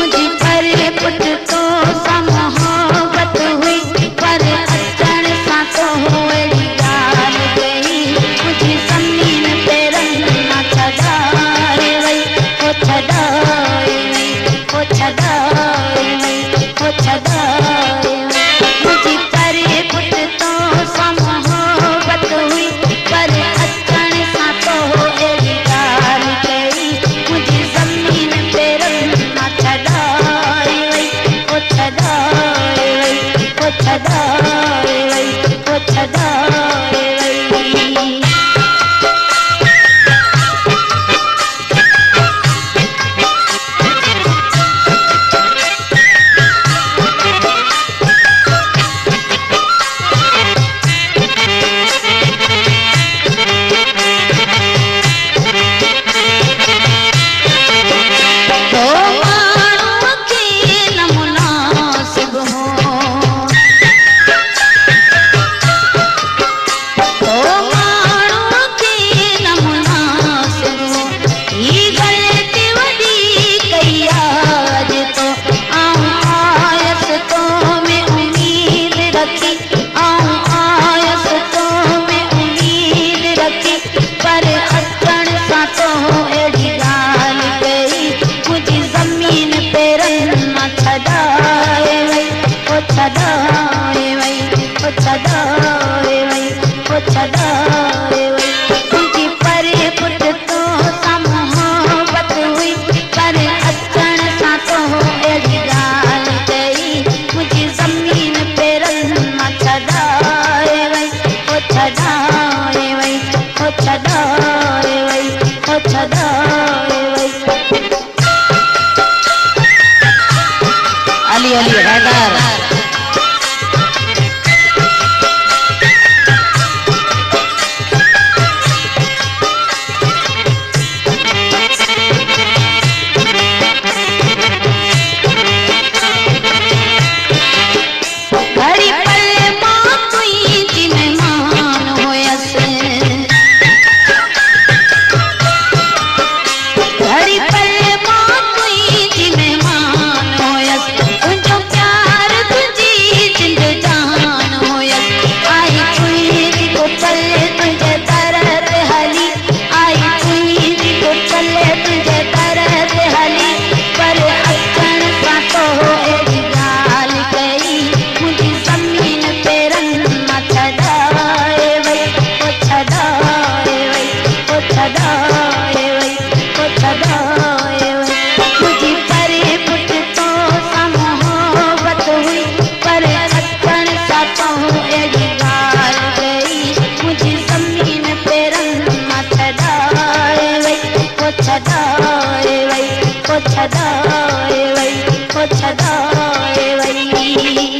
मुझी पर पुट तो समोहबत हुई पर अचण सा तो अड़ी गाल गई मुझी ज़मीन पे रंगना छदाए वई ओ छदाए वई ओ छदाए वई ओ छदाए वई मुझी पर पुट तो समोहबत हुई पर अचण सा तो अड़ी गाल गई मुझी ज़मीन पे रंगना छदाए वई ओ छदाए वई ओ छदाए वई ओ छदाए वई। तो माण्हूअ खे न मुनासिब हो तो माण्हूअ खे न मुनासिब हो ही ग़लती वॾी कई आज तो आऊं आयस तो में उम्मीद रखी आऊं आयस तो में उम्मीद रखी पर अचण सां तो अहिड़ी ॻाल्हि कई मुझी ज़मीन पे रंगना छदाए वई ओ छदाए वई ओ छदाए वई ओ छदाए वई मुझी पर पुट तो समोहबत हुई पर अचण सां तो अहिड़ी ॻाल्हि कई मुझी ज़मीन पे रंगना छदाए वई ओ छदाए वई ओ छदाए वई ओ छदाए वई। अली अली हैदर घड़ी पल मां तुई जी मेहमान होयस घड़ी पल मां तुई जी मेहमान होयस तुंहिंजो प्यार तुंहिंजी जिंद जान होयस आई तुंहिंजी को चले तुंहिंजे दर ते हली आई तुंहिंजी को चले तुंहिंजे दर ते हली पर अचण सां तो अहिड़ी ॻाल्हि कई मुंहिंजी ज़मीन पे रंगना छदाए वई ओ छदाए वई ओ छदाए वई ओ छदाए वई मुंहिंजी पर पुट तो समोहबत हुई पर अचण सां तो अहिड़ी ॻाल्हि कई मुंहिंजी ज़मीन पे रंगना छदाए वई ओ छदाए वई ओ छदाए वई ओ छदाए वई।